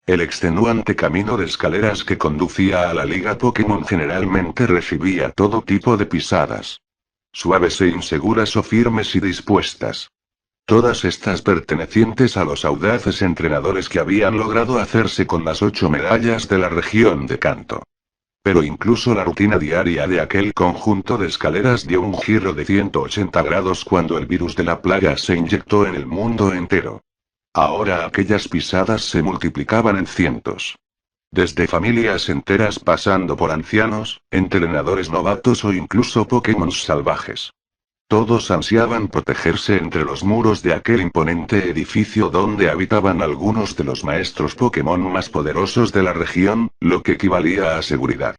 El extenuante camino de escaleras que conducía a la Liga Pokémon generalmente recibía todo tipo de pisadas. Suaves e inseguras o firmes y dispuestas. Todas estas pertenecientes a los audaces entrenadores que habían logrado hacerse con las 8 medallas de la región de Kanto. Pero incluso la rutina diaria de aquel conjunto de escaleras dio un giro de 180 grados cuando el virus de la plaga se inyectó en el mundo entero. Ahora aquellas pisadas se multiplicaban en cientos. Desde familias enteras pasando por ancianos, entrenadores novatos o incluso Pokémon salvajes. Todos ansiaban protegerse entre los muros de aquel imponente edificio donde habitaban algunos de los maestros Pokémon más poderosos de la región, lo que equivalía a seguridad.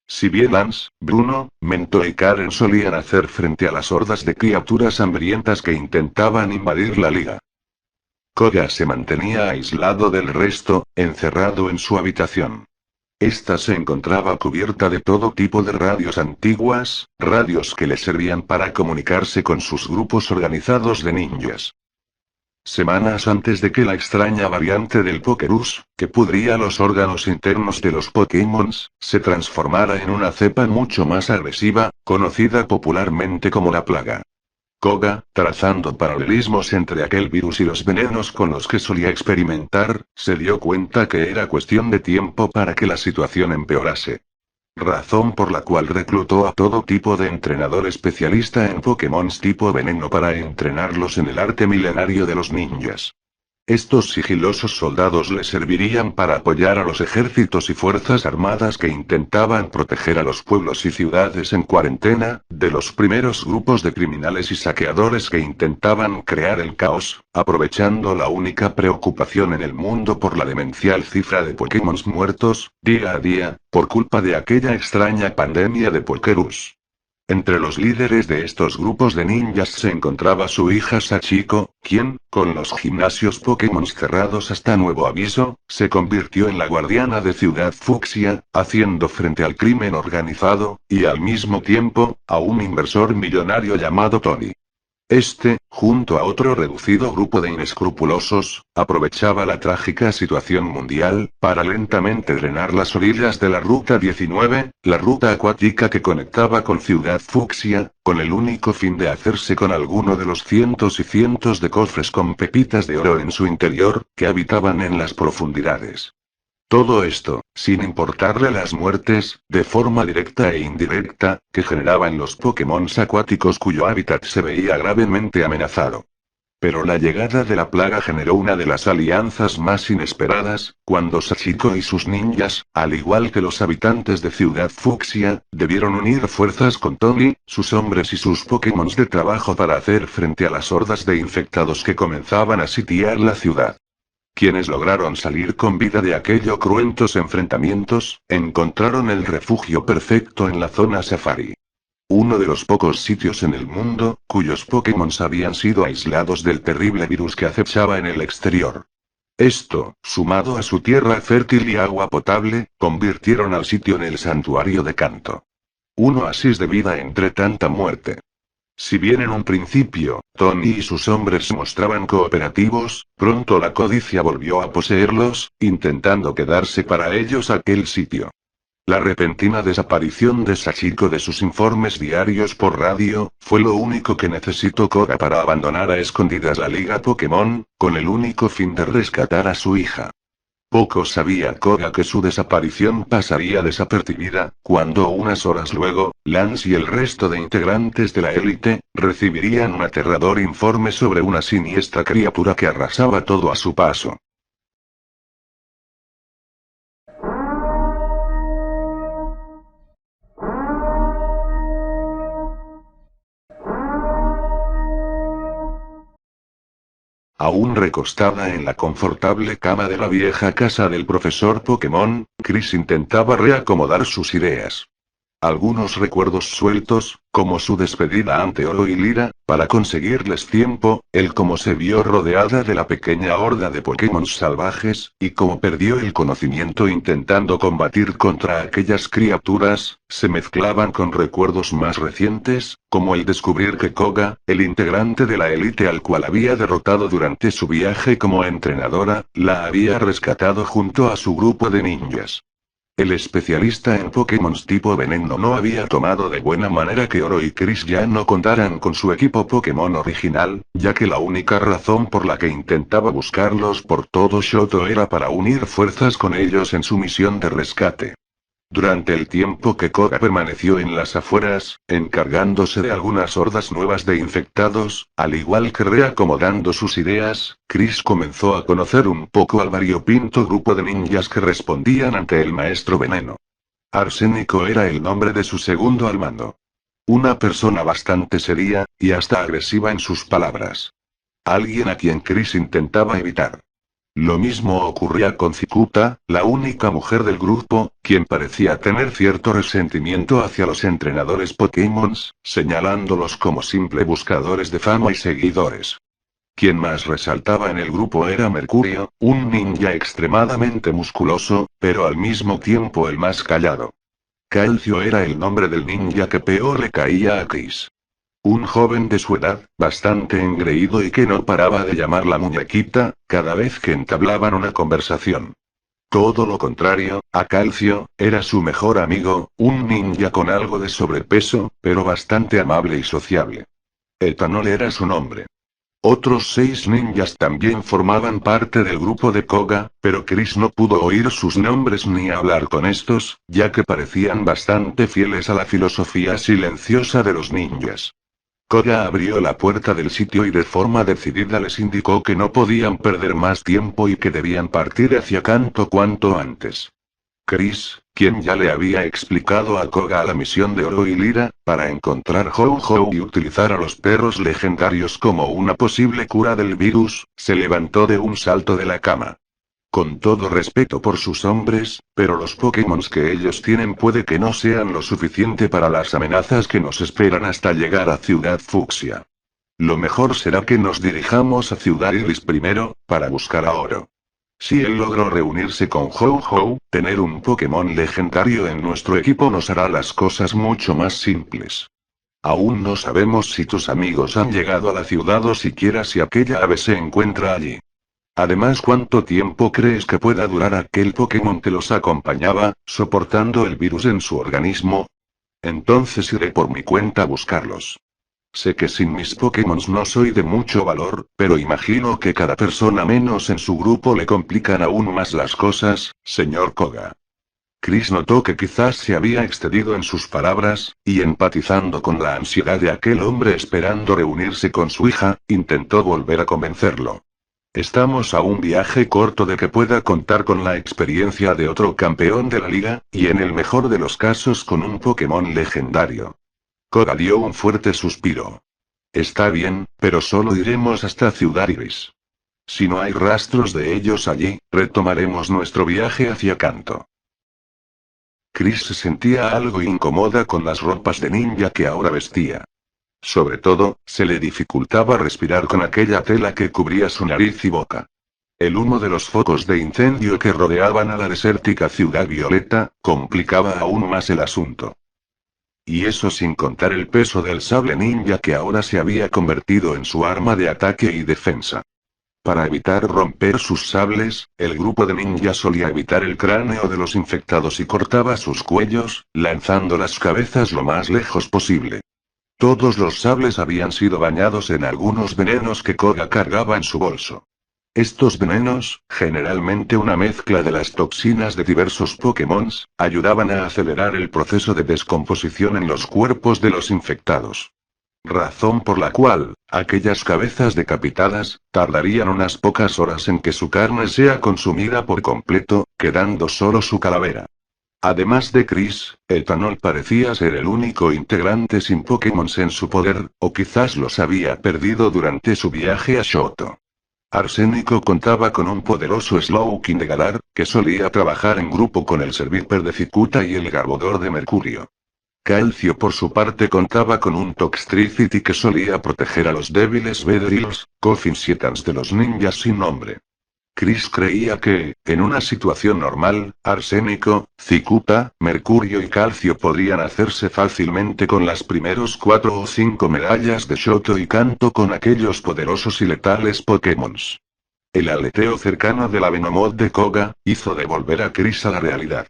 Si bien Lance, Bruno, Mento y Karen solían hacer frente a las hordas de criaturas hambrientas que intentaban invadir la liga, Koga se mantenía aislado del resto, encerrado en su habitación. Esta se encontraba cubierta de todo tipo de radios antiguas, radios que le servían para comunicarse con sus grupos organizados de ninjas. Semanas antes de que la extraña variante del Pokerus, que pudría los órganos internos de los Pokémons, se transformara en una cepa mucho más agresiva, conocida popularmente como la plaga. Koga, trazando paralelismos entre aquel virus y los venenos con los que solía experimentar, se dio cuenta que era cuestión de tiempo para que la situación empeorase. Razón por la cual reclutó a todo tipo de entrenador especialista en Pokémon tipo veneno para entrenarlos en el arte milenario de los ninjas. Estos sigilosos soldados le servirían para apoyar a los ejércitos y fuerzas armadas que intentaban proteger a los pueblos y ciudades en cuarentena, de los primeros grupos de criminales y saqueadores que intentaban crear el caos, aprovechando la única preocupación en el mundo por la demencial cifra de Pokémon muertos, día a día, por culpa de aquella extraña pandemia de Pokerus. Entre los líderes de estos grupos de ninjas se encontraba su hija Sachiko, quien, con los gimnasios Pokémon cerrados hasta nuevo aviso, se convirtió en la guardiana de Ciudad Fucsia, haciendo frente al crimen organizado, y al mismo tiempo, a un inversor millonario llamado Tony. Este, junto a otro reducido grupo de inescrupulosos, aprovechaba la trágica situación mundial, para lentamente drenar las orillas de la Ruta 19, la ruta acuática que conectaba con Ciudad Fucsia, con el único fin de hacerse con alguno de los cientos y cientos de cofres con pepitas de oro en su interior, que habitaban en las profundidades. Todo esto, sin importarle las muertes, de forma directa e indirecta, que generaban los Pokémon acuáticos cuyo hábitat se veía gravemente amenazado. Pero la llegada de la plaga generó una de las alianzas más inesperadas, cuando Sachiko y sus ninjas, al igual que los habitantes de Ciudad Fucsia, debieron unir fuerzas con Tony, sus hombres y sus Pokémon de trabajo para hacer frente a las hordas de infectados que comenzaban a sitiar la ciudad. Quienes lograron salir con vida de aquellos cruentos enfrentamientos, encontraron el refugio perfecto en la zona Safari. Uno de los pocos sitios en el mundo, cuyos Pokémon habían sido aislados del terrible virus que acechaba en el exterior. Esto, sumado a su tierra fértil y agua potable, convirtieron al sitio en el santuario de Kanto. Un oasis de vida entre tanta muerte. Si bien en un principio, Tony y sus hombres se mostraban cooperativos, pronto la codicia volvió a poseerlos, intentando quedarse para ellos aquel sitio. La repentina desaparición de Sachiko de sus informes diarios por radio, fue lo único que necesitó Koga para abandonar a escondidas la Liga Pokémon, con el único fin de rescatar a su hija. Poco sabía Koga que su desaparición pasaría desapercibida, cuando unas horas luego, Lance y el resto de integrantes de la élite, recibirían un aterrador informe sobre una siniestra criatura que arrasaba todo a su paso. Aún recostada en la confortable cama de la vieja casa del profesor Pokémon, Chris intentaba reacomodar sus ideas. Algunos recuerdos sueltos, como su despedida ante Oro y Lira, para conseguirles tiempo, el cómo se vio rodeada de la pequeña horda de Pokémon salvajes, y cómo perdió el conocimiento intentando combatir contra aquellas criaturas, se mezclaban con recuerdos más recientes, como el descubrir que Koga, el integrante de la élite al cual había derrotado durante su viaje como entrenadora, la había rescatado junto a su grupo de ninjas. El especialista en Pokémon tipo veneno no había tomado de buena manera que Oro y Chris ya no contaran con su equipo Pokémon original, ya que la única razón por la que intentaba buscarlos por todo Johto era para unir fuerzas con ellos en su misión de rescate. Durante el tiempo que Koga permaneció en las afueras, encargándose de algunas hordas nuevas de infectados, al igual que reacomodando sus ideas, Chris comenzó a conocer un poco al variopinto grupo de ninjas que respondían ante el maestro veneno. Arsénico era el nombre de su segundo al mando. Una persona bastante seria, y hasta agresiva en sus palabras. Alguien a quien Chris intentaba evitar. Lo mismo ocurría con Cicuta, la única mujer del grupo, quien parecía tener cierto resentimiento hacia los entrenadores Pokémon, señalándolos como simple buscadores de fama y seguidores. Quien más resaltaba en el grupo era Mercurio, un ninja extremadamente musculoso, pero al mismo tiempo el más callado. Calcio era el nombre del ninja que peor le caía a Chris. Un joven de su edad, bastante engreído y que no paraba de llamar la muñequita, cada vez que entablaban una conversación. Todo lo contrario, a Calcio, era su mejor amigo, un ninja con algo de sobrepeso, pero bastante amable y sociable. Etanol era su nombre. Otros 6 ninjas también formaban parte del grupo de Koga, pero Chris no pudo oír sus nombres ni hablar con estos, ya que parecían bastante fieles a la filosofía silenciosa de los ninjas. Koga abrió la puerta del sitio y de forma decidida les indicó que no podían perder más tiempo y que debían partir hacia Kanto cuanto antes. Chris, quien ya le había explicado a Koga la misión de Oro y Lira, para encontrar Ho-Oh y utilizar a los perros legendarios como una posible cura del virus, se levantó de un salto de la cama. Con todo respeto por sus hombres, pero los Pokémon que ellos tienen puede que no sean lo suficiente para las amenazas que nos esperan hasta llegar a Ciudad Fucsia. Lo mejor será que nos dirijamos a Ciudad Iris primero, para buscar a Oro. Si él logró reunirse con Ho-Oh, tener un Pokémon legendario en nuestro equipo nos hará las cosas mucho más simples. Aún no sabemos si tus amigos han llegado a la ciudad o siquiera si aquella ave se encuentra allí. Además, ¿cuánto tiempo crees que pueda durar aquel Pokémon que los acompañaba, soportando el virus en su organismo? Entonces iré por mi cuenta a buscarlos. Sé que sin mis Pokémon no soy de mucho valor, pero imagino que cada persona menos en su grupo le complican aún más las cosas, señor Koga. Chris notó que quizás se había excedido en sus palabras, y empatizando con la ansiedad de aquel hombre esperando reunirse con su hija, intentó volver a convencerlo. Estamos a un viaje corto de que pueda contar con la experiencia de otro campeón de la liga, y en el mejor de los casos con un Pokémon legendario. Koga dio un fuerte suspiro. Está bien, pero solo iremos hasta Ciudad Iris. Si no hay rastros de ellos allí, retomaremos nuestro viaje hacia Kanto. Chris se sentía algo incómoda con las ropas de ninja que ahora vestía. Sobre todo, se le dificultaba respirar con aquella tela que cubría su nariz y boca. El humo de los focos de incendio que rodeaban a la desértica ciudad violeta, complicaba aún más el asunto. Y eso sin contar el peso del sable ninja que ahora se había convertido en su arma de ataque y defensa. Para evitar romper sus sables, el grupo de ninjas solía evitar el cráneo de los infectados y cortaba sus cuellos, lanzando las cabezas lo más lejos posible. Todos los sables habían sido bañados en algunos venenos que Koga cargaba en su bolso. Estos venenos, generalmente una mezcla de las toxinas de diversos Pokémon, ayudaban a acelerar el proceso de descomposición en los cuerpos de los infectados. Razón por la cual, aquellas cabezas decapitadas, tardarían unas pocas horas en que su carne sea consumida por completo, quedando solo su calavera. Además de Chris, Etanol parecía ser el único integrante sin Pokémon en su poder, o quizás los había perdido durante su viaje a Johto. Arsénico contaba con un poderoso Slowking de Galar, que solía trabajar en grupo con el Serviper de Cicuta y el Garbodor de Mercurio. Calcio por su parte contaba con un Toxtricity que solía proteger a los débiles Beedrills, Coffins y Etans de los ninjas sin nombre. Chris creía que, en una situación normal, arsénico, cicuta, mercurio y calcio podrían hacerse fácilmente con las primeros 4 o 5 medallas de Shoto y Kanto con aquellos poderosos y letales Pokémons. El aleteo cercano de la Venomoth de Koga hizo devolver a Chris a la realidad.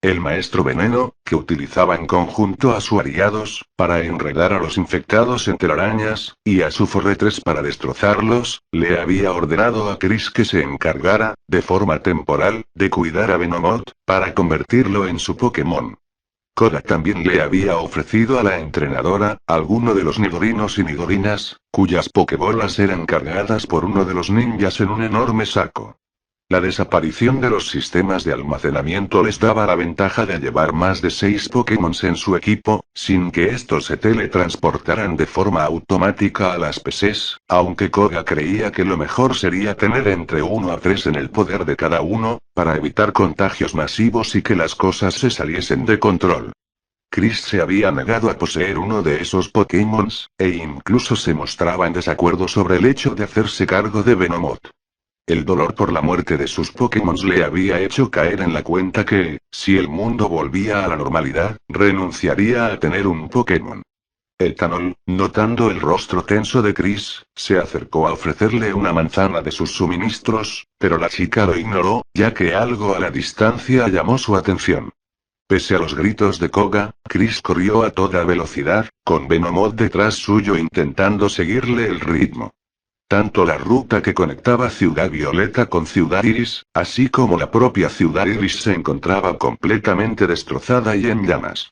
El maestro veneno, que utilizaba en conjunto a sus aliados, para enredar a los infectados en telarañas, y a su Forretress para destrozarlos, le había ordenado a Chris que se encargara, de forma temporal, de cuidar a Venomoth, para convertirlo en su Pokémon. Koga también le había ofrecido a la entrenadora, alguno de los nidorinos y nidorinas, cuyas Pokébolas eran cargadas por uno de los ninjas en un enorme saco. La desaparición de los sistemas de almacenamiento les daba la ventaja de llevar más de 6 Pokémon en su equipo, sin que estos se teletransportaran de forma automática a las PCs, aunque Koga creía que lo mejor sería tener entre 1 a 3 en el poder de cada uno, para evitar contagios masivos y que las cosas se saliesen de control. Chris se había negado a poseer uno de esos Pokémons, e incluso se mostraba en desacuerdo sobre el hecho de hacerse cargo de Venomoth. El dolor por la muerte de sus Pokémon le había hecho caer en la cuenta que, si el mundo volvía a la normalidad, renunciaría a tener un Pokémon. Ethanol, notando el rostro tenso de Chris, se acercó a ofrecerle una manzana de sus suministros, pero la chica lo ignoró, ya que algo a la distancia llamó su atención. Pese a los gritos de Koga, Chris corrió a toda velocidad, con Venomoth detrás suyo intentando seguirle el ritmo. Tanto la ruta que conectaba Ciudad Violeta con Ciudad Iris, así como la propia Ciudad Iris se encontraba completamente destrozada y en llamas.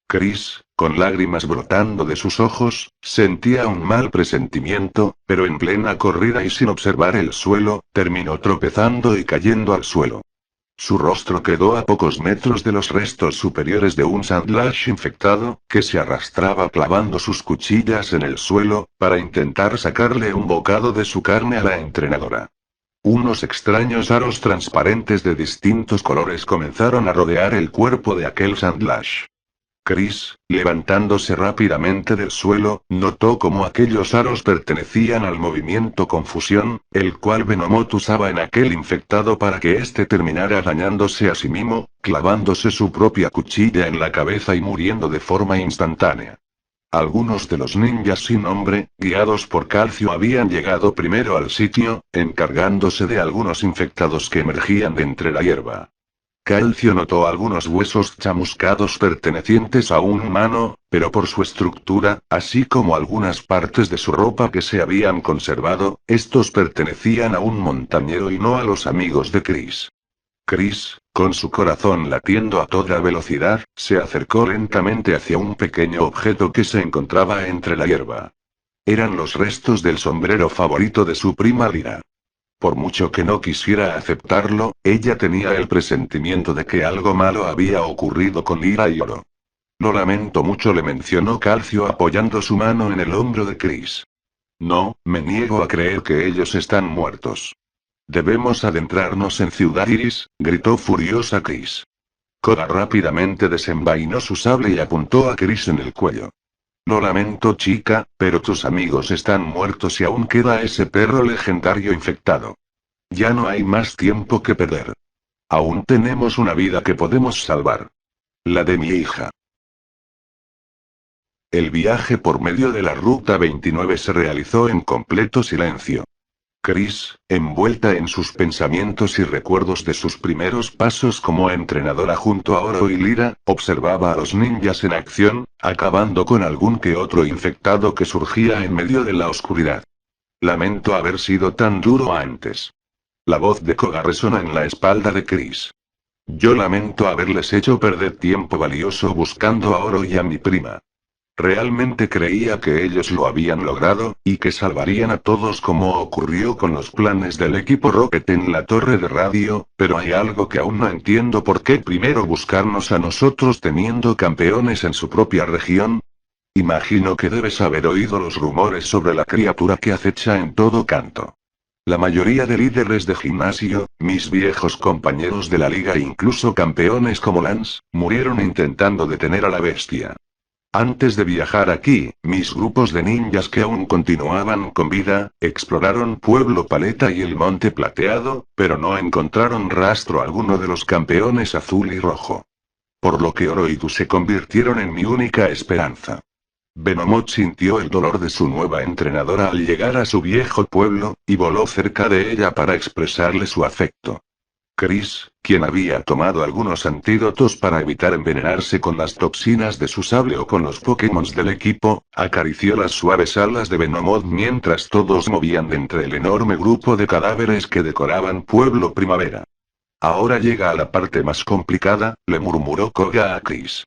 Chris, con lágrimas brotando de sus ojos, sentía un mal presentimiento, pero en plena corrida y sin observar el suelo, terminó tropezando y cayendo al suelo. Su rostro quedó a pocos metros de los restos superiores de un Sandlash infectado, que se arrastraba clavando sus cuchillas en el suelo, para intentar sacarle un bocado de su carne a la entrenadora. Unos extraños aros transparentes de distintos colores comenzaron a rodear el cuerpo de aquel Sandlash. Chris, levantándose rápidamente del suelo, notó cómo aquellos aros pertenecían al movimiento Confusión, el cual Venomoth usaba en aquel infectado para que éste terminara dañándose a sí mismo, clavándose su propia cuchilla en la cabeza y muriendo de forma instantánea. Algunos de los ninjas sin nombre, guiados por Calcio, habían llegado primero al sitio, encargándose de algunos infectados que emergían de entre la hierba. Calcio notó algunos huesos chamuscados pertenecientes a un humano, pero por su estructura, así como algunas partes de su ropa que se habían conservado, estos pertenecían a un montañero y no a los amigos de Chris. Chris, con su corazón latiendo a toda velocidad, se acercó lentamente hacia un pequeño objeto que se encontraba entre la hierba. Eran los restos del sombrero favorito de su prima Lyra. Por mucho que no quisiera aceptarlo, ella tenía el presentimiento de que algo malo había ocurrido con Lyra y Oro. Lo lamento mucho, le mencionó Calcio apoyando su mano en el hombro de Chris. No, me niego a creer que ellos están muertos. Debemos adentrarnos en Ciudad Iris, gritó furiosa Chris. Koga rápidamente desenvainó su sable y apuntó a Chris en el cuello. Lo lamento, chica, pero tus amigos están muertos y aún queda ese perro legendario infectado. Ya no hay más tiempo que perder. Aún tenemos una vida que podemos salvar. La de mi hija. El viaje por medio de la Ruta 29 se realizó en completo silencio. Chris, envuelta en sus pensamientos y recuerdos de sus primeros pasos como entrenadora junto a Oro y Lyra, observaba a los ninjas en acción, acabando con algún que otro infectado que surgía en medio de la oscuridad. Lamento haber sido tan duro antes. La voz de Koga resonó en la espalda de Chris. Yo lamento haberles hecho perder tiempo valioso buscando a Oro y a mi prima. Realmente creía que ellos lo habían logrado, y que salvarían a todos como ocurrió con los planes del equipo Rocket en la torre de radio, pero hay algo que aún no entiendo: ¿por qué primero buscarnos a nosotros teniendo campeones en su propia región? Imagino que debes haber oído los rumores sobre la criatura que acecha en todo canto. La mayoría de líderes de gimnasio, mis viejos compañeros de la liga e incluso campeones como Lance, murieron intentando detener a la bestia. Antes de viajar aquí, mis grupos de ninjas que aún continuaban con vida, exploraron Pueblo Paleta y el Monte Plateado, pero no encontraron rastro alguno de los campeones azul y rojo. Por lo que Oro y Du se convirtieron en mi única esperanza. Venomoth sintió el dolor de su nueva entrenadora al llegar a su viejo pueblo, y voló cerca de ella para expresarle su afecto. Chris, quien había tomado algunos antídotos para evitar envenenarse con las toxinas de su sable o con los Pokémon del equipo, acarició las suaves alas de Venomoth mientras todos movían de entre el enorme grupo de cadáveres que decoraban Pueblo Primavera. Ahora llega a la parte más complicada, le murmuró Koga a Chris.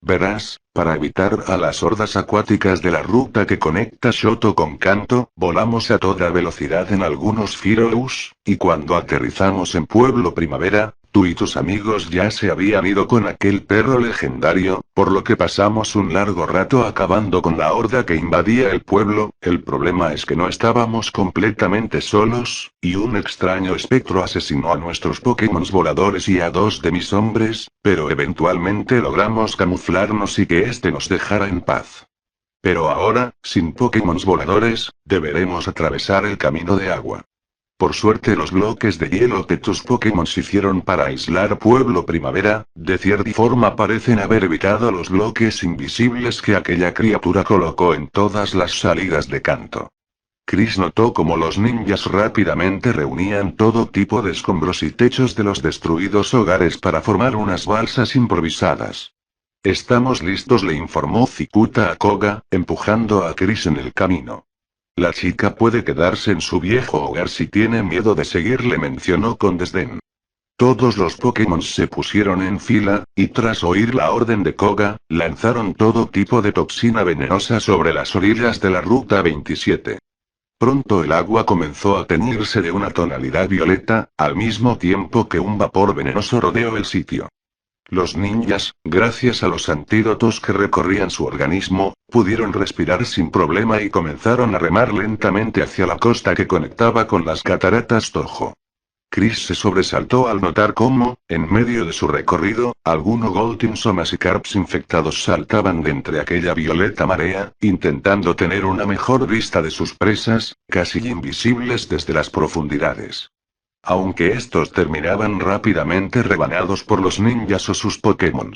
Verás, para evitar a las hordas acuáticas de la ruta que conecta Shoto con Kanto, volamos a toda velocidad en algunos Firous, y cuando aterrizamos en Pueblo Primavera, tú y tus amigos ya se habían ido con aquel perro legendario, por lo que pasamos un largo rato acabando con la horda que invadía el pueblo. El problema es que no estábamos completamente solos, y un extraño espectro asesinó a nuestros Pokémon voladores y a 2 de mis hombres, pero eventualmente logramos camuflarnos y que este nos dejara en paz. Pero ahora, sin Pokémon voladores, deberemos atravesar el camino de agua. Por suerte los bloques de hielo que tus Pokémon hicieron para aislar Pueblo Primavera, de cierta forma parecen haber evitado los bloques invisibles que aquella criatura colocó en todas las salidas de Kanto. Chris notó cómo los ninjas rápidamente reunían todo tipo de escombros y techos de los destruidos hogares para formar unas balsas improvisadas. Estamos listos, le informó Zikuta a Koga, empujando a Chris en el camino. La chica puede quedarse en su viejo hogar si tiene miedo de seguirle, mencionó con desdén. Todos los Pokémon se pusieron en fila, y tras oír la orden de Koga, lanzaron todo tipo de toxina venenosa sobre las orillas de la Ruta 27. Pronto el agua comenzó a teñirse de una tonalidad violeta, al mismo tiempo que un vapor venenoso rodeó el sitio. Los ninjas, gracias a los antídotos que recorrían su organismo, pudieron respirar sin problema y comenzaron a remar lentamente hacia la costa que conectaba con las cataratas Toho. Chris se sobresaltó al notar cómo, en medio de su recorrido, algunos Goltimsomas y Carps infectados saltaban de entre aquella violeta marea, intentando tener una mejor vista de sus presas, casi invisibles desde las profundidades. Aunque estos terminaban rápidamente rebanados por los ninjas o sus Pokémon.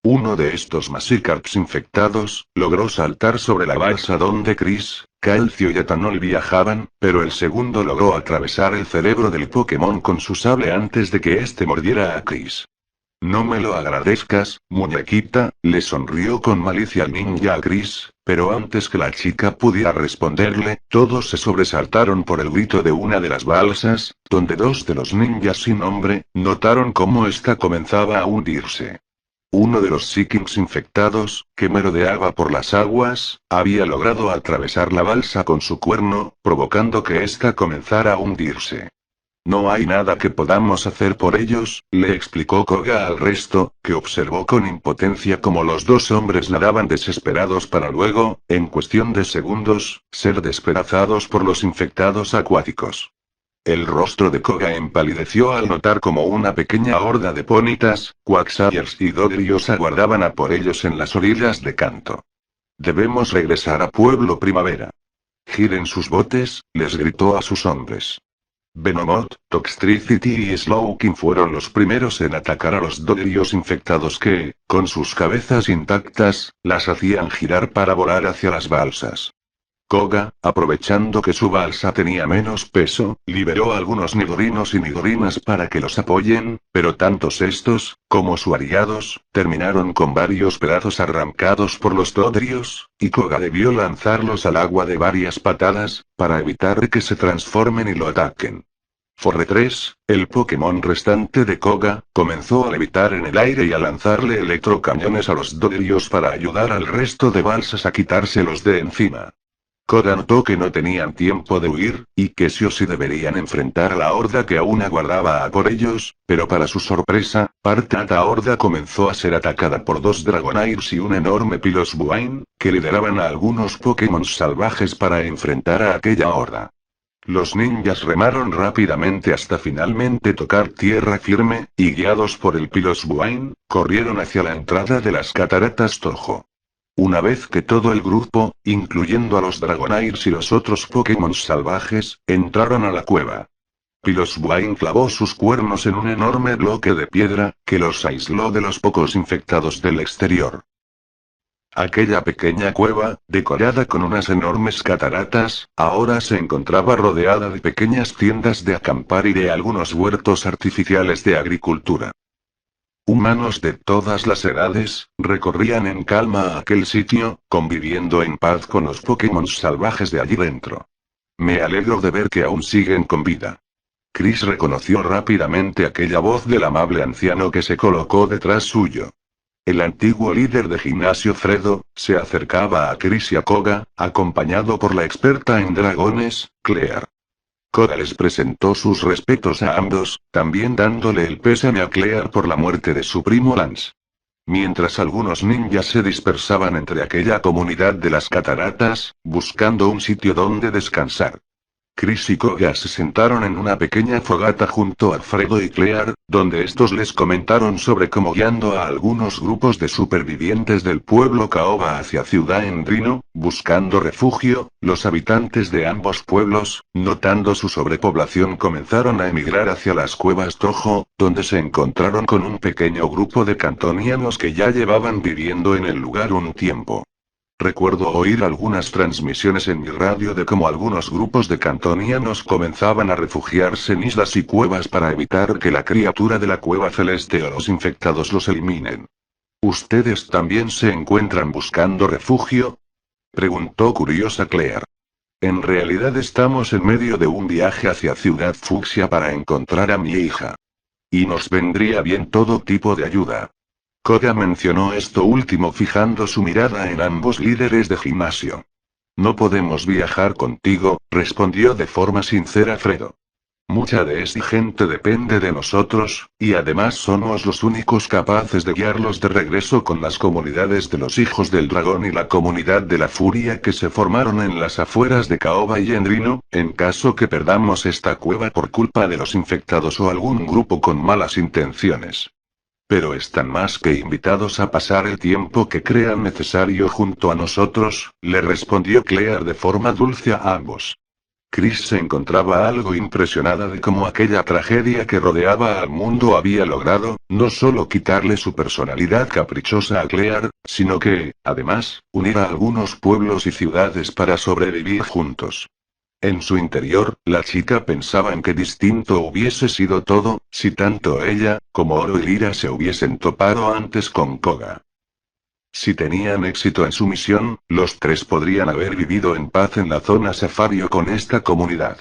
Uno de estos Magikarps infectados, logró saltar sobre la balsa donde Chris, Calcio y Etanol viajaban, pero el segundo logró atravesar el cerebro del Pokémon con su sable antes de que éste mordiera a Chris. No me lo agradezcas, muñequita, le sonrió con malicia el ninja a Chris, pero antes que la chica pudiera responderle, todos se sobresaltaron por el grito de una de las balsas, donde 2 de los ninjas sin nombre, notaron cómo ésta comenzaba a hundirse. Uno de los Seekings infectados, que merodeaba por las aguas, había logrado atravesar la balsa con su cuerno, provocando que ésta comenzara a hundirse. No hay nada que podamos hacer por ellos, le explicó Koga al resto, que observó con impotencia cómo los 2 hombres nadaban desesperados para luego, en cuestión de segundos, ser despedazados por los infectados acuáticos. El rostro de Koga empalideció al notar como una pequeña horda de Ponytas, Quagsires y Dodrios aguardaban a por ellos en las orillas de Kanto. Debemos regresar a Pueblo Primavera. Giren sus botes, les gritó a sus hombres. Venomoth, Toxtricity y Slowking fueron los primeros en atacar a los Dodrios infectados que, con sus cabezas intactas, las hacían girar para volar hacia las balsas. Koga, aprovechando que su balsa tenía menos peso, liberó a algunos nidorinos y nidorinas para que los apoyen, pero tantos estos, como sus aliados, terminaron con varios pedazos arrancados por los Dodrios, y Koga debió lanzarlos al agua de varias patadas, para evitar que se transformen y lo ataquen. Forre 3, el Pokémon restante de Koga, comenzó a levitar en el aire y a lanzarle electrocañones a los Dodrios para ayudar al resto de balsas a quitárselos de encima. Koga notó que no tenían tiempo de huir, y que sí o sí deberían enfrentar a la horda que aún aguardaba a por ellos, pero para su sorpresa, parte de la horda comenzó a ser atacada por 2 Dragonairs y un enorme Piloswine, que lideraban a algunos Pokémon salvajes para enfrentar a aquella horda. Los ninjas remaron rápidamente hasta finalmente tocar tierra firme, y guiados por el Piloswine, corrieron hacia la entrada de las cataratas Toho. Una vez que todo el grupo, incluyendo a los Dragonairs y los otros Pokémon salvajes, entraron a la cueva, Piloswine clavó sus cuernos en un enorme bloque de piedra, que los aisló de los pocos infectados del exterior. Aquella pequeña cueva, decorada con unas enormes cataratas, ahora se encontraba rodeada de pequeñas tiendas de acampar y de algunos huertos artificiales de agricultura. Humanos de todas las edades, recorrían en calma aquel sitio, conviviendo en paz con los Pokémon salvajes de allí dentro. Me alegro de ver que aún siguen con vida. Chris reconoció rápidamente aquella voz del amable anciano que se colocó detrás suyo. El antiguo líder de gimnasio Fredo, se acercaba a Chris y a Koga, acompañado por la experta en dragones, Claire. Koga les presentó sus respetos a ambos, también dándole el pésame a Claire por la muerte de su primo Lance. Mientras algunos ninjas se dispersaban entre aquella comunidad de las cataratas, buscando un sitio donde descansar, Chris y Koga se sentaron en una pequeña fogata junto a Fredo y Claire, donde estos les comentaron sobre cómo guiando a algunos grupos de supervivientes del pueblo Caoba hacia Ciudad Endrino, buscando refugio, los habitantes de ambos pueblos, notando su sobrepoblación, comenzaron a emigrar hacia las cuevas Tojo, donde se encontraron con un pequeño grupo de cantonianos que ya llevaban viviendo en el lugar un tiempo. Recuerdo oír algunas transmisiones en mi radio de cómo algunos grupos de cantonianos comenzaban a refugiarse en islas y cuevas para evitar que la criatura de la cueva celeste o los infectados los eliminen. ¿Ustedes también se encuentran buscando refugio?, preguntó curiosa Claire. En realidad estamos en medio de un viaje hacia Ciudad Fucsia para encontrar a mi hija. Y nos vendría bien todo tipo de ayuda. Koga mencionó esto último fijando su mirada en ambos líderes de gimnasio. No podemos viajar contigo, respondió de forma sincera Fredo. Mucha de esta gente depende de nosotros, y además somos los únicos capaces de guiarlos de regreso con las comunidades de los Hijos del Dragón y la comunidad de la Furia que se formaron en las afueras de Caoba y Endrino, en caso que perdamos esta cueva por culpa de los infectados o algún grupo con malas intenciones. Pero están más que invitados a pasar el tiempo que crean necesario junto a nosotros, le respondió Claire de forma dulce a ambos. Chris se encontraba algo impresionada de cómo aquella tragedia que rodeaba al mundo había logrado, no solo quitarle su personalidad caprichosa a Claire, sino que, además, unir a algunos pueblos y ciudades para sobrevivir juntos. En su interior, la chica pensaba en qué distinto hubiese sido todo, si tanto ella, como Oro y Lira se hubiesen topado antes con Koga. Si tenían éxito en su misión, los tres podrían haber vivido en paz en la zona Safario con esta comunidad.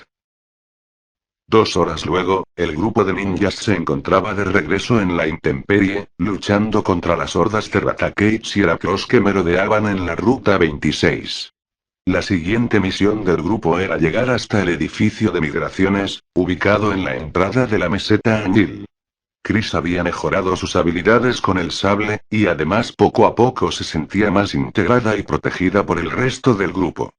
2 horas luego, el grupo de ninjas se encontraba de regreso en la intemperie, luchando contra las hordas de Ratakeits y Heracross que merodeaban en la Ruta 26. La siguiente misión del grupo era llegar hasta el edificio de migraciones, ubicado en la entrada de la meseta Añil. Chris había mejorado sus habilidades con el sable, y además poco a poco se sentía más integrada y protegida por el resto del grupo.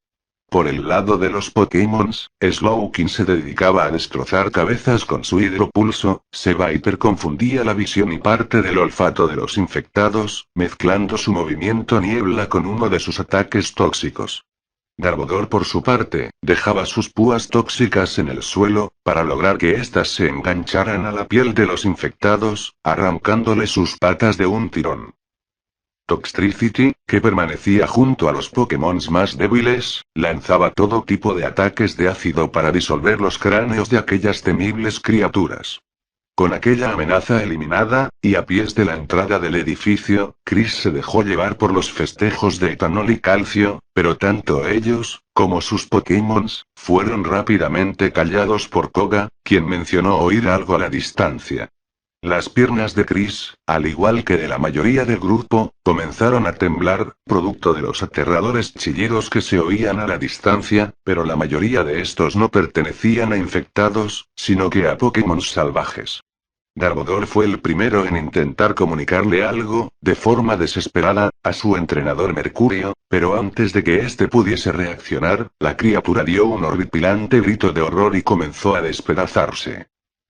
Por el lado de los Pokémons, Slowking se dedicaba a destrozar cabezas con su hidropulso, Seviper confundía la visión y parte del olfato de los infectados, mezclando su movimiento niebla con uno de sus ataques tóxicos. Garbodor por su parte, dejaba sus púas tóxicas en el suelo, para lograr que éstas se engancharan a la piel de los infectados, arrancándole sus patas de un tirón. Toxtricity, que permanecía junto a los Pokémon más débiles, lanzaba todo tipo de ataques de ácido para disolver los cráneos de aquellas temibles criaturas. Con aquella amenaza eliminada, y a pies de la entrada del edificio, Chris se dejó llevar por los festejos de etanol y calcio, pero tanto ellos, como sus Pokémons, fueron rápidamente callados por Koga, quien mencionó oír algo a la distancia. Las piernas de Chris, al igual que de la mayoría del grupo, comenzaron a temblar, producto de los aterradores chillidos que se oían a la distancia, pero la mayoría de estos no pertenecían a infectados, sino que a Pokémon salvajes. Garbodor fue el primero en intentar comunicarle algo, de forma desesperada, a su entrenador Mercurio, pero antes de que éste pudiese reaccionar, la criatura dio un horripilante grito de horror y comenzó a despedazarse.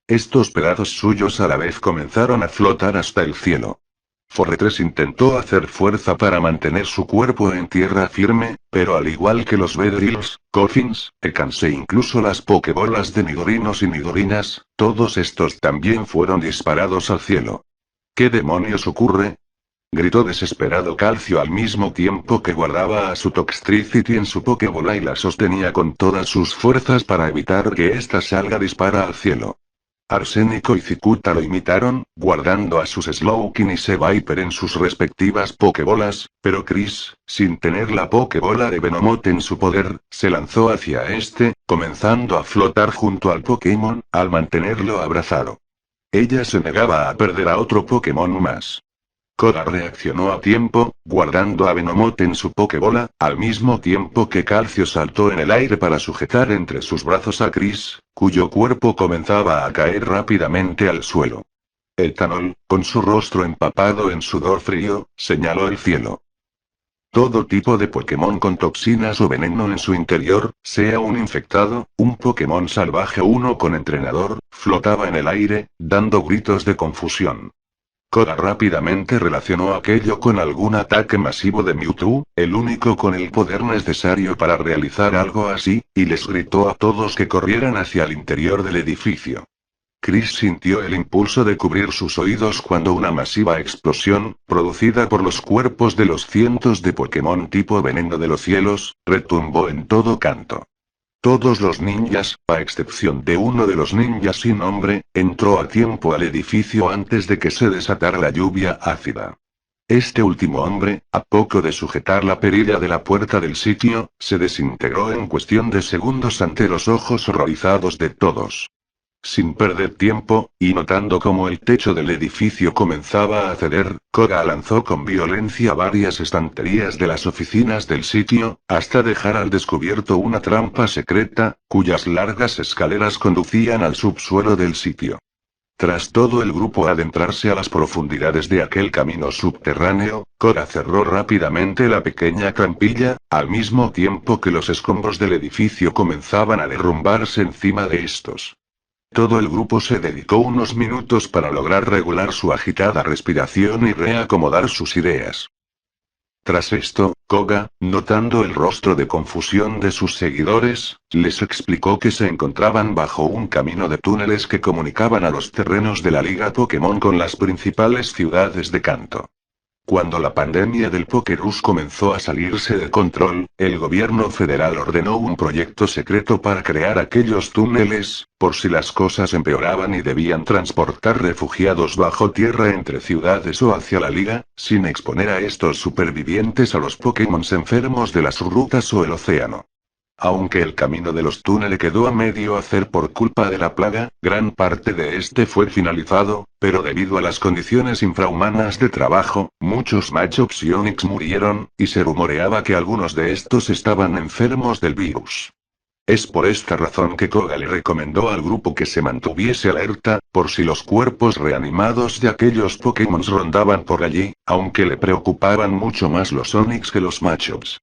Estos pedazos suyos a la vez comenzaron a flotar hasta el cielo. Forretress intentó hacer fuerza para mantener su cuerpo en tierra firme, pero al igual que los Beedrills, Coffins, Ekans e incluso las Pokébolas de Nidorinos y Nidorinas, todos estos también fueron disparados al cielo. ¿Qué demonios ocurre? Gritó desesperado Calcio al mismo tiempo que guardaba a su Toxtricity en su Pokébola y la sostenía con todas sus fuerzas para evitar que ésta salga dispara al cielo. Arsénico y Cicuta lo imitaron, guardando a sus Slowking y Seviper en sus respectivas Pokébolas, pero Chris, sin tener la Pokébola de Venomoth en su poder, se lanzó hacia este, comenzando a flotar junto al Pokémon, al mantenerlo abrazado. Ella se negaba a perder a otro Pokémon más. Koga reaccionó a tiempo, guardando a Venomoth en su Pokébola, al mismo tiempo que Calcio saltó en el aire para sujetar entre sus brazos a Chris, cuyo cuerpo comenzaba a caer rápidamente al suelo. El Tanol, con su rostro empapado en sudor frío, señaló el cielo. Todo tipo de Pokémon con toxinas o veneno en su interior, sea un infectado, un Pokémon salvaje o uno con entrenador, flotaba en el aire, dando gritos de confusión. Koga rápidamente relacionó aquello con algún ataque masivo de Mewtwo, el único con el poder necesario para realizar algo así, y les gritó a todos que corrieran hacia el interior del edificio. Chris sintió el impulso de cubrir sus oídos cuando una masiva explosión, producida por los cuerpos de los cientos de Pokémon tipo veneno de los cielos, retumbó en todo canto. Todos los ninjas, a excepción de uno de los ninjas sin nombre, entró a tiempo al edificio antes de que se desatara la lluvia ácida. Este último hombre, a poco de sujetar la perilla de la puerta del sitio, se desintegró en cuestión de segundos ante los ojos horrorizados de todos. Sin perder tiempo, y notando cómo el techo del edificio comenzaba a ceder, Koga lanzó con violencia varias estanterías de las oficinas del sitio, hasta dejar al descubierto una trampa secreta, cuyas largas escaleras conducían al subsuelo del sitio. Tras todo el grupo adentrarse a las profundidades de aquel camino subterráneo, Koga cerró rápidamente la pequeña trampilla, al mismo tiempo que los escombros del edificio comenzaban a derrumbarse encima de estos. Todo el grupo se dedicó unos minutos para lograr regular su agitada respiración y reacomodar sus ideas. Tras esto, Koga, notando el rostro de confusión de sus seguidores, les explicó que se encontraban bajo un camino de túneles que comunicaban a los terrenos de la Liga Pokémon con las principales ciudades de Kanto. Cuando la pandemia del Pokerus comenzó a salirse de control, el gobierno federal ordenó un proyecto secreto para crear aquellos túneles, por si las cosas empeoraban y debían transportar refugiados bajo tierra entre ciudades o hacia la liga, sin exponer a estos supervivientes a los Pokémon enfermos de las rutas o el océano. Aunque el camino de los túneles quedó a medio hacer por culpa de la plaga, gran parte de este fue finalizado, pero debido a las condiciones infrahumanas de trabajo, muchos Machops y Onix murieron, y se rumoreaba que algunos de estos estaban enfermos del virus. Es por esta razón que Koga le recomendó al grupo que se mantuviese alerta, por si los cuerpos reanimados de aquellos Pokémon rondaban por allí, aunque le preocupaban mucho más los Onix que los Machops.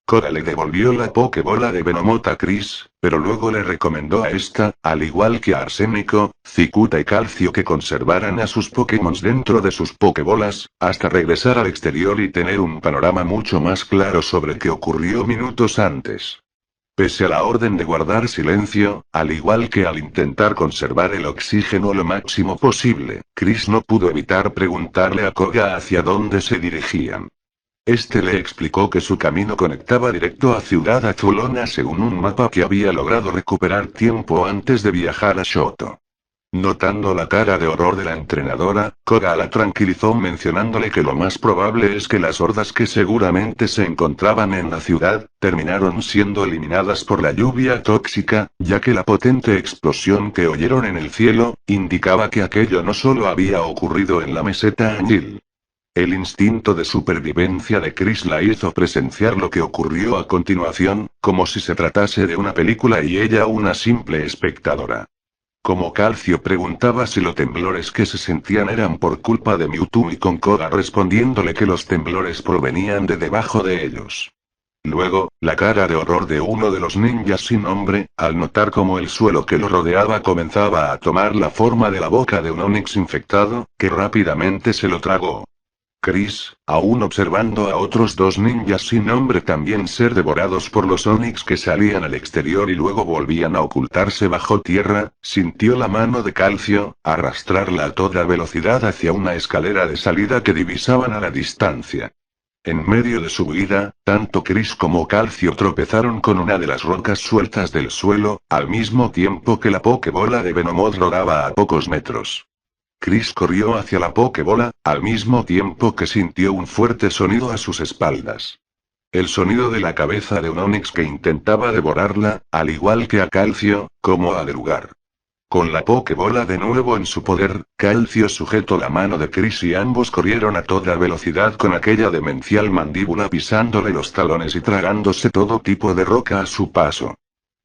Koga le devolvió la Pokébola de Venomoth a Chris, pero luego le recomendó a esta, al igual que a Arsénico, Cicuta y Calcio que conservaran a sus Pokémon dentro de sus Pokébolas, hasta regresar al exterior y tener un panorama mucho más claro sobre qué ocurrió minutos antes. Pese a la orden de guardar silencio, al igual que al intentar conservar el oxígeno lo máximo posible, Chris no pudo evitar preguntarle a Koga hacia dónde se dirigían. Este le explicó que su camino conectaba directo a Ciudad Azulona según un mapa que había logrado recuperar tiempo antes de viajar a Shoto. Notando la cara de horror de la entrenadora, Koga la tranquilizó mencionándole que lo más probable es que las hordas que seguramente se encontraban en la ciudad, terminaron siendo eliminadas por la lluvia tóxica, ya que la potente explosión que oyeron en el cielo, indicaba que aquello no solo había ocurrido en la meseta Anil. El instinto de supervivencia de Chris la hizo presenciar lo que ocurrió a continuación, como si se tratase de una película y ella una simple espectadora. Como Calcio preguntaba si los temblores que se sentían eran por culpa de Mewtwo y con Koga respondiéndole que los temblores provenían de debajo de ellos. Luego, la cara de horror de uno de los ninjas sin nombre, al notar cómo el suelo que lo rodeaba comenzaba a tomar la forma de la boca de un Onix infectado, que rápidamente se lo tragó. Chris, aún observando a otros dos ninjas sin nombre también ser devorados por los Onix que salían al exterior y luego volvían a ocultarse bajo tierra, sintió la mano de Calcio, arrastrarla a toda velocidad hacia una escalera de salida que divisaban a la distancia. En medio de su huida, tanto Chris como Calcio tropezaron con una de las rocas sueltas del suelo, al mismo tiempo que la Pokébola de Venomoth rodaba a pocos metros. Chris corrió hacia la Pokébola, al mismo tiempo que sintió un fuerte sonido a sus espaldas. El sonido de la cabeza de un Onix que intentaba devorarla, al igual que a Calcio, como a lugar. Con la Pokébola de nuevo en su poder, Calcio sujetó la mano de Chris y ambos corrieron a toda velocidad con aquella demencial mandíbula pisándole los talones y tragándose todo tipo de roca a su paso.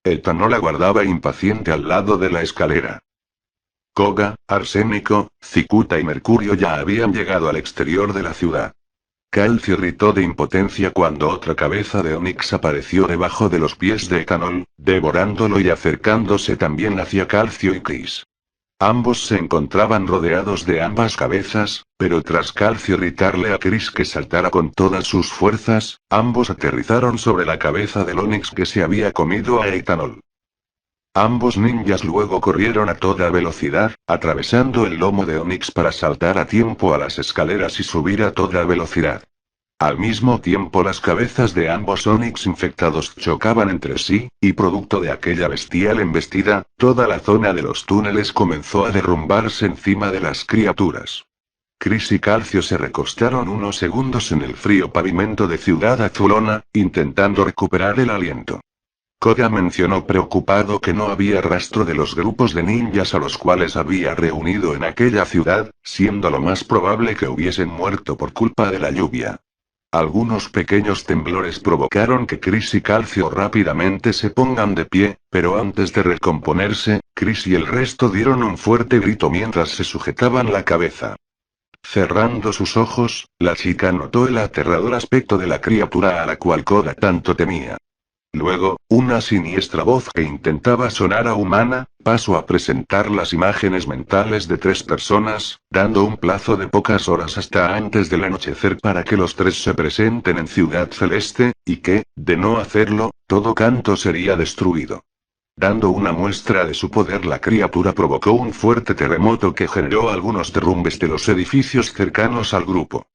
El Tanola aguardaba impaciente al lado de la escalera. Koga, Arsénico, Cicuta y Mercurio ya habían llegado al exterior de la ciudad. Calcio gritó de impotencia cuando otra cabeza de Onix apareció debajo de los pies de Etanol, devorándolo y acercándose también hacia Calcio y Chris. Ambos se encontraban rodeados de ambas cabezas, pero tras Calcio gritarle a Chris que saltara con todas sus fuerzas, ambos aterrizaron sobre la cabeza del Onix que se había comido a Etanol. Ambos ninjas luego corrieron a toda velocidad, atravesando el lomo de Onix para saltar a tiempo a las escaleras y subir a toda velocidad. Al mismo tiempo las cabezas de ambos Onix infectados chocaban entre sí, y producto de aquella bestial embestida, toda la zona de los túneles comenzó a derrumbarse encima de las criaturas. Chris y Calcio se recostaron unos segundos en el frío pavimento de Ciudad Azulona, intentando recuperar el aliento. Koga mencionó preocupado que no había rastro de los grupos de ninjas a los cuales había reunido en aquella ciudad, siendo lo más probable que hubiesen muerto por culpa de la lluvia. Algunos pequeños temblores provocaron que Chris y Calcio rápidamente se pongan de pie, pero antes de recomponerse, Chris y el resto dieron un fuerte grito mientras se sujetaban la cabeza. Cerrando sus ojos, la chica notó el aterrador aspecto de la criatura a la cual Koga tanto temía. Luego, una siniestra voz que intentaba sonar a humana, pasó a presentar las imágenes mentales de 3 personas, dando un plazo de pocas horas hasta antes del anochecer para que los 3 se presenten en Ciudad Celeste, y que, de no hacerlo, todo Kanto sería destruido. Dando una muestra de su poder, la criatura provocó un fuerte terremoto que generó algunos derrumbes de los edificios cercanos al grupo.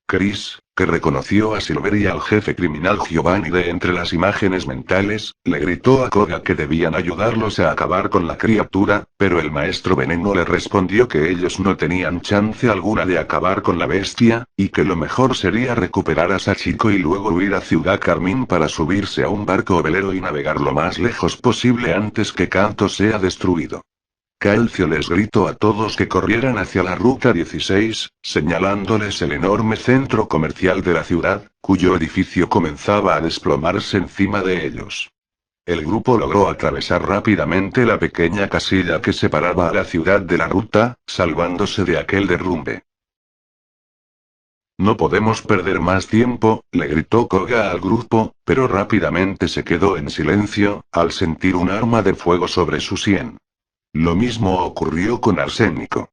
Chris, que reconoció a Silver y al jefe criminal Giovanni de entre las imágenes mentales, le gritó a Koga que debían ayudarlos a acabar con la criatura, pero el maestro Veneno le respondió que ellos no tenían chance alguna de acabar con la bestia, y que lo mejor sería recuperar a Sachiko y luego huir a Ciudad Carmín para subirse a un barco velero y navegar lo más lejos posible antes que Kanto sea destruido. Calcio les gritó a todos que corrieran hacia la Ruta 16, señalándoles el enorme centro comercial de la ciudad, cuyo edificio comenzaba a desplomarse encima de ellos. El grupo logró atravesar rápidamente la pequeña casilla que separaba a la ciudad de la ruta, salvándose de aquel derrumbe. No podemos perder más tiempo, le gritó Koga al grupo, pero rápidamente se quedó en silencio, al sentir un arma de fuego sobre su sien. Lo mismo ocurrió con Arsénico.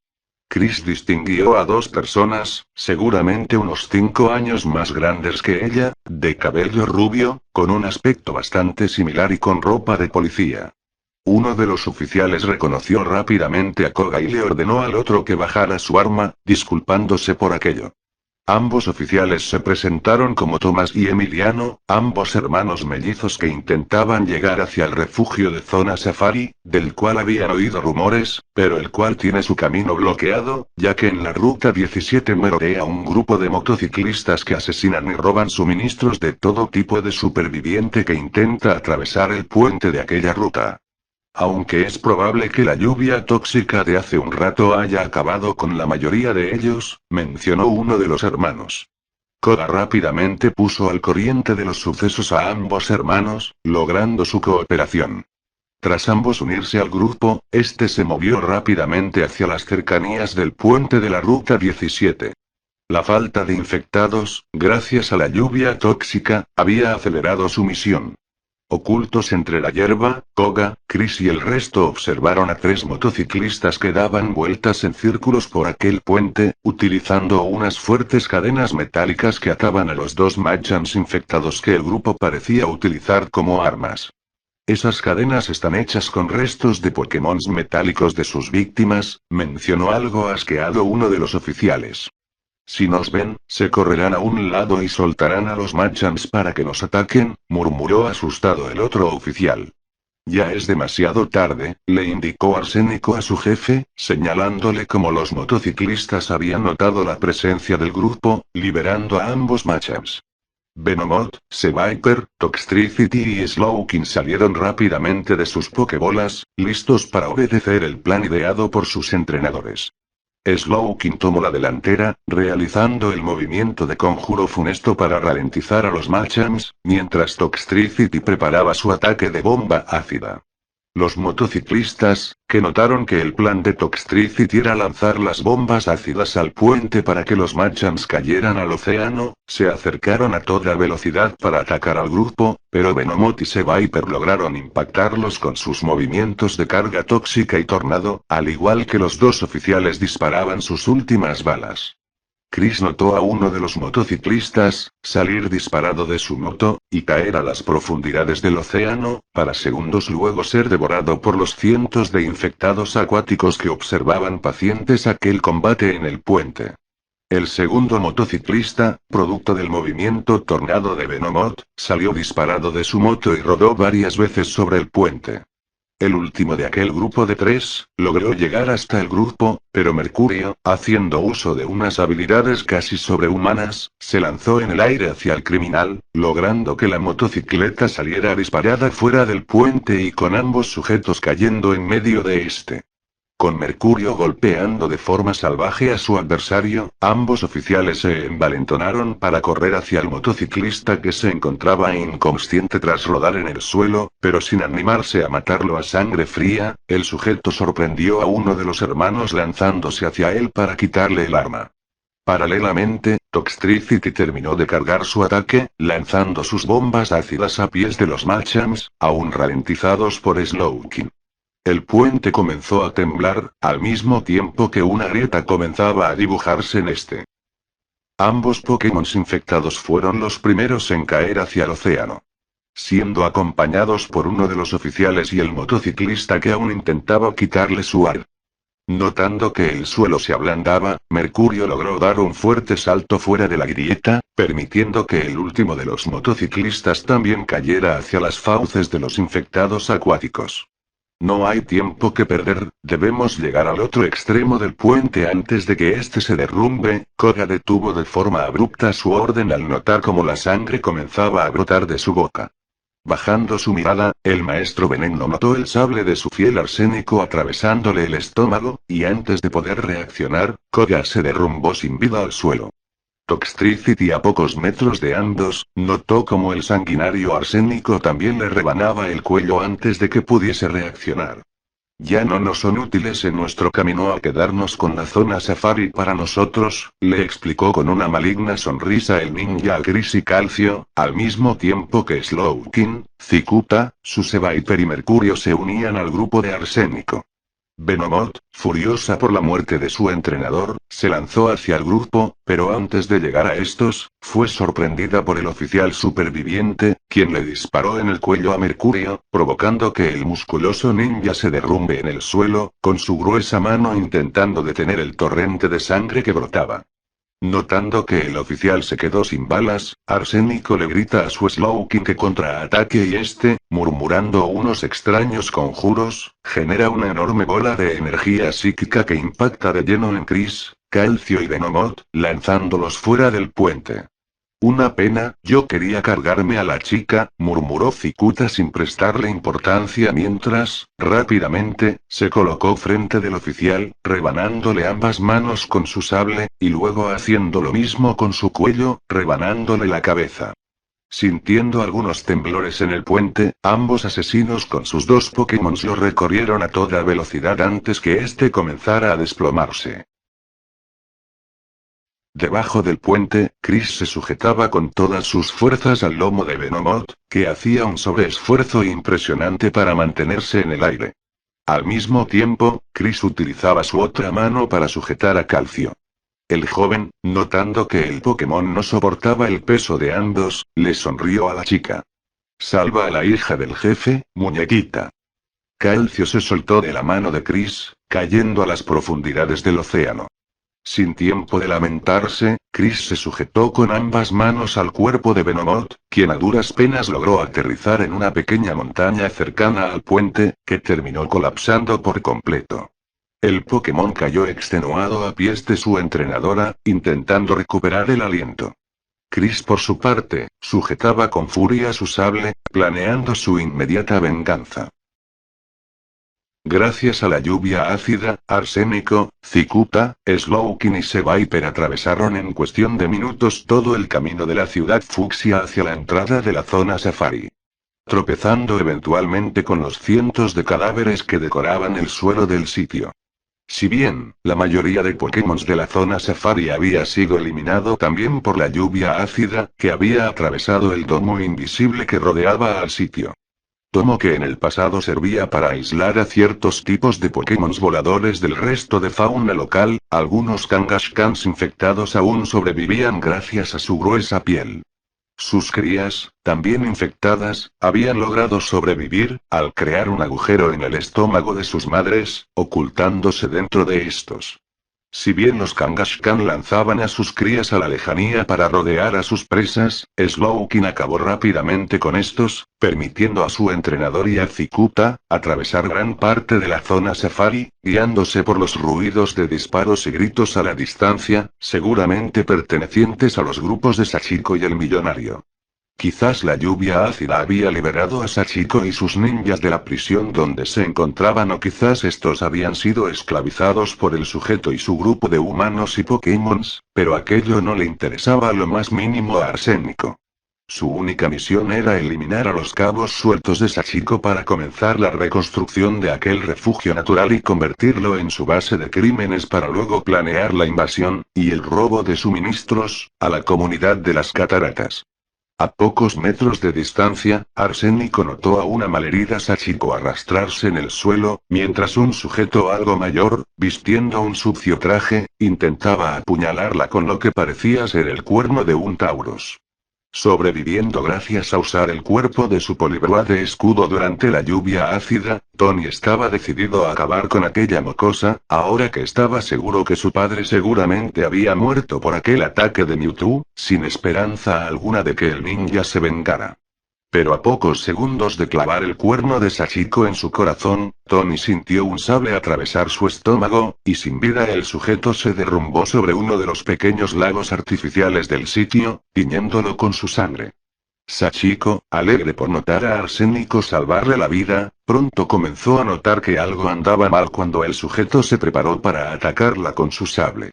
Chris distinguió a 2 personas, seguramente unos 5 años más grandes que ella, de cabello rubio, con un aspecto bastante similar y con ropa de policía. Uno de los oficiales reconoció rápidamente a Koga y le ordenó al otro que bajara su arma, disculpándose por aquello. Ambos oficiales se presentaron como Tomás y Emiliano, ambos hermanos mellizos que intentaban llegar hacia el refugio de Zona Safari, del cual habían oído rumores, pero el cual tiene su camino bloqueado, ya que en la Ruta 17 merodea un grupo de motociclistas que asesinan y roban suministros de todo tipo de superviviente que intenta atravesar el puente de aquella ruta. Aunque es probable que la lluvia tóxica de hace un rato haya acabado con la mayoría de ellos, mencionó uno de los hermanos. Koga rápidamente puso al corriente de los sucesos a ambos hermanos, logrando su cooperación. Tras ambos unirse al grupo, este se movió rápidamente hacia las cercanías del puente de la Ruta 17. La falta de infectados, gracias a la lluvia tóxica, había acelerado su misión. Ocultos entre la hierba, Koga, Chris y el resto observaron a 3 motociclistas que daban vueltas en círculos por aquel puente, utilizando unas fuertes cadenas metálicas que ataban a los 2 Machans infectados que el grupo parecía utilizar como armas. Esas cadenas están hechas con restos de Pokémon metálicos de sus víctimas, mencionó algo asqueado uno de los oficiales. Si nos ven, se correrán a un lado y soltarán a los Machans para que nos ataquen, murmuró asustado el otro oficial. Ya es demasiado tarde, le indicó Arsénico a su jefe, señalándole cómo los motociclistas habían notado la presencia del grupo, liberando a ambos Machans. Venomoth, Seviper, Toxtricity y Slowking salieron rápidamente de sus pokebolas, listos para obedecer el plan ideado por sus entrenadores. Slowking tomó la delantera, realizando el movimiento de conjuro funesto para ralentizar a los Machans, mientras Toxtricity preparaba su ataque de bomba ácida. Los motociclistas, que notaron que el plan de Toxtricity era lanzar las bombas ácidas al puente para que los Machans cayeran al océano, se acercaron a toda velocidad para atacar al grupo, pero Venomoth y Seviper lograron impactarlos con sus movimientos de carga tóxica y tornado, al igual que los 2 oficiales disparaban sus últimas balas. Chris notó a uno de los motociclistas salir disparado de su moto y caer a las profundidades del océano, para segundos luego ser devorado por los cientos de infectados acuáticos que observaban pacientes aquel combate en el puente. El segundo motociclista, producto del movimiento tornado de Venomoth, salió disparado de su moto y rodó varias veces sobre el puente. El último de aquel grupo de 3, logró llegar hasta el grupo, pero Mercurio, haciendo uso de unas habilidades casi sobrehumanas, se lanzó en el aire hacia el criminal, logrando que la motocicleta saliera disparada fuera del puente y con ambos sujetos cayendo en medio de este. Con Mercurio golpeando de forma salvaje a su adversario, ambos oficiales se envalentonaron para correr hacia el motociclista que se encontraba inconsciente tras rodar en el suelo, pero sin animarse a matarlo a sangre fría, el sujeto sorprendió a uno de los hermanos lanzándose hacia él para quitarle el arma. Paralelamente, Toxtricity terminó de cargar su ataque, lanzando sus bombas ácidas a pies de los Machans, aún ralentizados por Slowking. El puente comenzó a temblar, al mismo tiempo que una grieta comenzaba a dibujarse en este. Ambos Pokémon infectados fueron los primeros en caer hacia el océano. Siendo acompañados por uno de los oficiales y el motociclista que aún intentaba quitarle su ar. Notando que el suelo se ablandaba, Mercurio logró dar un fuerte salto fuera de la grieta, permitiendo que el último de los motociclistas también cayera hacia las fauces de los infectados acuáticos. No hay tiempo que perder, debemos llegar al otro extremo del puente antes de que este se derrumbe. Koga detuvo de forma abrupta su orden al notar cómo la sangre comenzaba a brotar de su boca. Bajando su mirada, el maestro Veneno notó el sable de su fiel Arsénico atravesándole el estómago, y antes de poder reaccionar, Koga se derrumbó sin vida al suelo. Toxtricity a pocos metros de ambos, notó como el sanguinario Arsénico también le rebanaba el cuello antes de que pudiese reaccionar. Ya no nos son útiles en nuestro camino a quedarnos con la zona safari para nosotros, le explicó con una maligna sonrisa el ninja a Chris y Calcio, al mismo tiempo que Slowking, Cicuta, Seviper y Mercurio se unían al grupo de Arsénico. Venomoth, furiosa por la muerte de su entrenador, se lanzó hacia el grupo, pero antes de llegar a estos, fue sorprendida por el oficial superviviente, quien le disparó en el cuello a Mercurio, provocando que el musculoso ninja se derrumbe en el suelo, con su gruesa mano intentando detener el torrente de sangre que brotaba. Notando que el oficial se quedó sin balas, Arsénico le grita a su Slowking que contraataque y este, murmurando unos extraños conjuros, genera una enorme bola de energía psíquica que impacta de lleno en Chris, Calcio y Venomoth, lanzándolos fuera del puente. Una pena, yo quería cargarme a la chica, murmuró Cicuta sin prestarle importancia mientras, rápidamente, se colocó frente del oficial, rebanándole ambas manos con su sable, y luego haciendo lo mismo con su cuello, rebanándole la cabeza. Sintiendo algunos temblores en el puente, ambos asesinos con sus 2 Pokémon lo recorrieron a toda velocidad antes que este comenzara a desplomarse. Debajo del puente, Chris se sujetaba con todas sus fuerzas al lomo de Venomoth, que hacía un sobreesfuerzo impresionante para mantenerse en el aire. Al mismo tiempo, Chris utilizaba su otra mano para sujetar a Calcio. El joven, notando que el Pokémon no soportaba el peso de ambos, le sonrió a la chica. Salva a la hija del jefe, muñequita. Calcio se soltó de la mano de Chris, cayendo a las profundidades del océano. Sin tiempo de lamentarse, Chris se sujetó con ambas manos al cuerpo de Venomoth, quien a duras penas logró aterrizar en una pequeña montaña cercana al puente, que terminó colapsando por completo. El Pokémon cayó extenuado a pies de su entrenadora, intentando recuperar el aliento. Chris por su parte, sujetaba con furia su sable, planeando su inmediata venganza. Gracias a la lluvia ácida, Arsénico, Cicuta, Slowking y Seviper atravesaron en cuestión de minutos todo el camino de la ciudad fucsia hacia la entrada de la zona safari. Tropezando eventualmente con los cientos de cadáveres que decoraban el suelo del sitio. Si bien, la mayoría de Pokémon de la zona safari había sido eliminado también por la lluvia ácida, que había atravesado el domo invisible que rodeaba al sitio. Domo que en el pasado servía para aislar a ciertos tipos de Pokémon voladores del resto de fauna local, algunos Kangaskhans infectados aún sobrevivían gracias a su gruesa piel. Sus crías, también infectadas, habían logrado sobrevivir, al crear un agujero en el estómago de sus madres, ocultándose dentro de estos. Si bien los Kangaskhan lanzaban a sus crías a la lejanía para rodear a sus presas, Slowking acabó rápidamente con estos, permitiendo a su entrenador y a Cicuta atravesar gran parte de la zona safari, guiándose por los ruidos de disparos y gritos a la distancia, seguramente pertenecientes a los grupos de Sachiko y el millonario. Quizás la lluvia ácida había liberado a Sachiko y sus ninjas de la prisión donde se encontraban o quizás estos habían sido esclavizados por el sujeto y su grupo de humanos y Pokémons, pero aquello no le interesaba lo más mínimo a Arsénico. Su única misión era eliminar a los cabos sueltos de Sachiko para comenzar la reconstrucción de aquel refugio natural y convertirlo en su base de crímenes para luego planear la invasión, y el robo de suministros, a la comunidad de las cataratas. A pocos metros de distancia, Arsénico notó a una malherida Sachiko arrastrarse en el suelo, mientras un sujeto algo mayor, vistiendo un sucio traje, intentaba apuñalarla con lo que parecía ser el cuerno de un Tauros. Sobreviviendo gracias a usar el cuerpo de su Poliwrath de escudo durante la lluvia ácida, Tony estaba decidido a acabar con aquella mocosa, ahora que estaba seguro que su padre seguramente había muerto por aquel ataque de Mewtwo, sin esperanza alguna de que el ninja se vengara. Pero a pocos segundos de clavar el cuerno de Sachiko en su corazón, Tony sintió un sable atravesar su estómago, y sin vida el sujeto se derrumbó sobre uno de los pequeños lagos artificiales del sitio, tiñéndolo con su sangre. Sachiko, alegre por notar a Arsénico salvarle la vida, pronto comenzó a notar que algo andaba mal cuando el sujeto se preparó para atacarla con su sable.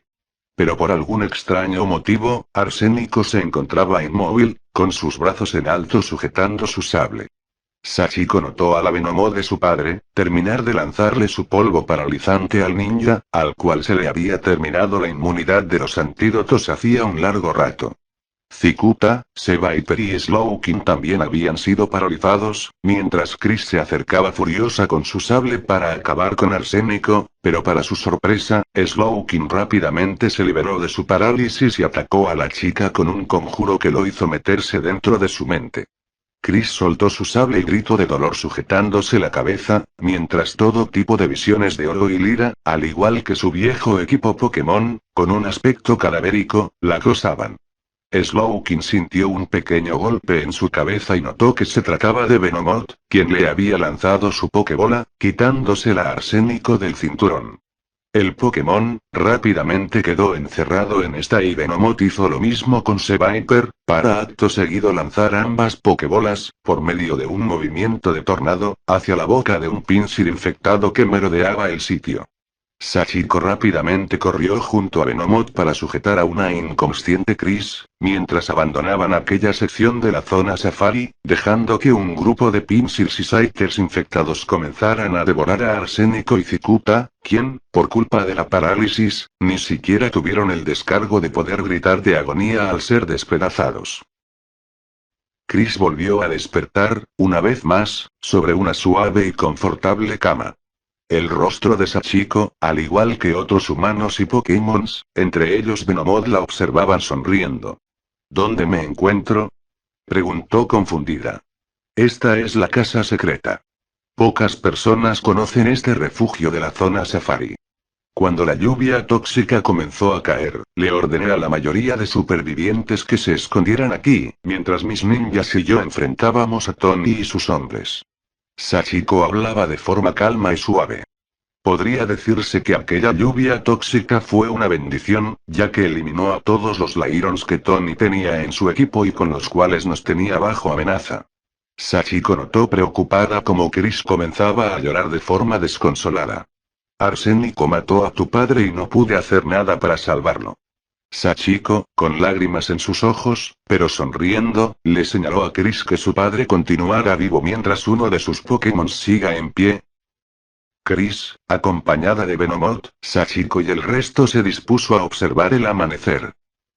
Pero por algún extraño motivo, Arsénico se encontraba inmóvil, con sus brazos en alto sujetando su sable. Sachiko notó a la Venomoth de su padre, terminar de lanzarle su polvo paralizante al ninja, al cual se le había terminado la inmunidad de los antídotos hacía un largo rato. Cicuta, Seviper y Slowking también habían sido paralizados, mientras Chris se acercaba furiosa con su sable para acabar con Arsénico, pero para su sorpresa, Slowking rápidamente se liberó de su parálisis y atacó a la chica con un conjuro que lo hizo meterse dentro de su mente. Chris soltó su sable y gritó de dolor sujetándose la cabeza, mientras todo tipo de visiones de oro y lira, al igual que su viejo equipo Pokémon, con un aspecto cadavérico, la acosaban. Slowking sintió un pequeño golpe en su cabeza y notó que se trataba de Venomoth, quien le había lanzado su Pokébola, quitándosela a Arsénico del cinturón. El Pokémon, rápidamente quedó encerrado en esta y Venomoth hizo lo mismo con Seviper, para acto seguido lanzar ambas Pokébolas, por medio de un movimiento de tornado, hacia la boca de un Pinsir infectado que merodeaba el sitio. Sachiko rápidamente corrió junto a Venomoth para sujetar a una inconsciente Chris, mientras abandonaban aquella sección de la zona safari, dejando que un grupo de Pinsir y Sighters infectados comenzaran a devorar a Arsénico y Cicuta, quien, por culpa de la parálisis, ni siquiera tuvieron el descargo de poder gritar de agonía al ser despedazados. Chris volvió a despertar, una vez más, sobre una suave y confortable cama. El rostro de Sachiko, al igual que otros humanos y Pokémons, entre ellos Venomoth, la observaban sonriendo. ¿Dónde me encuentro? Preguntó confundida. Esta es la casa secreta. Pocas personas conocen este refugio de la zona safari. Cuando la lluvia tóxica comenzó a caer, le ordené a la mayoría de supervivientes que se escondieran aquí, mientras mis ninjas y yo enfrentábamos a Tony y sus hombres. Sachiko hablaba de forma calma y suave. Podría decirse que aquella lluvia tóxica fue una bendición, ya que eliminó a todos los Lyrons que Tony tenía en su equipo y con los cuales nos tenía bajo amenaza. Sachiko notó preocupada como Chris comenzaba a llorar de forma desconsolada. Arsénico mató a tu padre y no pude hacer nada para salvarlo. Sachiko, con lágrimas en sus ojos, pero sonriendo, le señaló a Chris que su padre continuara vivo mientras uno de sus Pokémon siga en pie. Chris, acompañada de Venomoth, Sachiko y el resto se dispuso a observar el amanecer.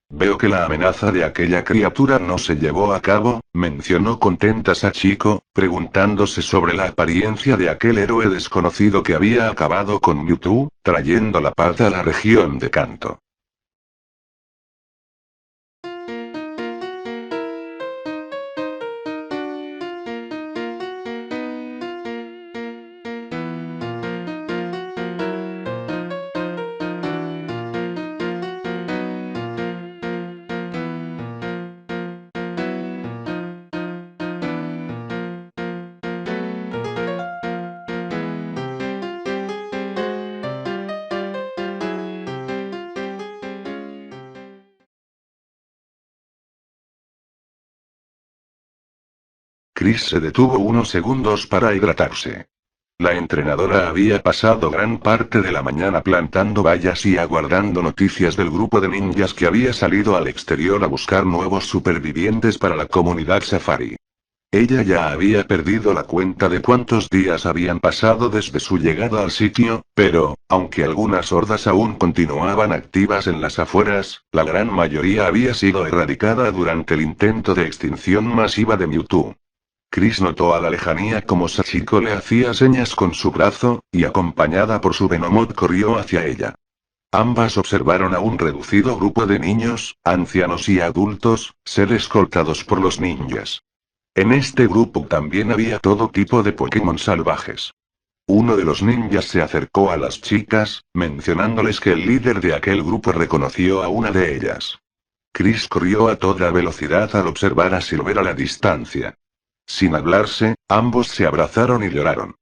Veo que la amenaza de aquella criatura no se llevó a cabo, mencionó contenta Sachiko, preguntándose sobre la apariencia de aquel héroe desconocido que había acabado con Mewtwo, trayendo la paz a la región de Kanto. Chris se detuvo unos segundos para hidratarse. La entrenadora había pasado gran parte de la mañana plantando vallas y aguardando noticias del grupo de ninjas que había salido al exterior a buscar nuevos supervivientes para la comunidad safari. Ella ya había perdido la cuenta de cuántos días habían pasado desde su llegada al sitio, pero, aunque algunas hordas aún continuaban activas en las afueras, la gran mayoría había sido erradicada durante el intento de extinción masiva de Mewtwo. Chris notó a la lejanía como Sachiko le hacía señas con su brazo, y acompañada por su Venomoth corrió hacia ella. Ambas observaron a un reducido grupo de niños, ancianos y adultos, ser escoltados por los ninjas. En este grupo también había todo tipo de Pokémon salvajes. Uno de los ninjas se acercó a las chicas, mencionándoles que el líder de aquel grupo reconoció a una de ellas. Chris corrió a toda velocidad al observar a Silver a la distancia. Sin hablarse, ambos se abrazaron y lloraron.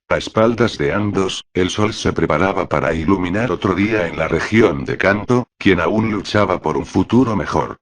A espaldas de ambos, el sol se preparaba para iluminar otro día en la región de Kanto, quien aún luchaba por un futuro mejor.